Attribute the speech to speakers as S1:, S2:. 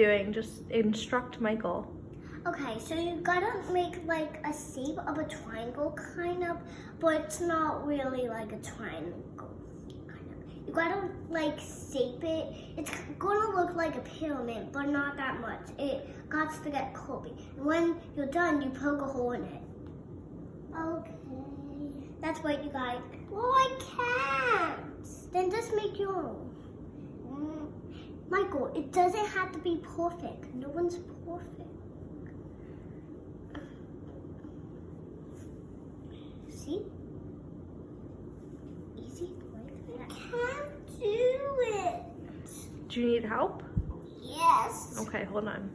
S1: Doing, just instruct Michael.
S2: Okay, so you gotta make like a shape of a triangle kind of, but it's not really like a triangle kind of. You gotta like shape it. It's gonna look like a pyramid, but not that much. It got to get curvy. And when you're done, you poke a hole in it. Okay. That's what you guys. Well, I can't. Then just make your own. Michael, it doesn't have to be perfect. No one's perfect. See? Easy like that. I can't do it.
S1: Do you need help?
S2: Yes.
S1: Okay, hold on.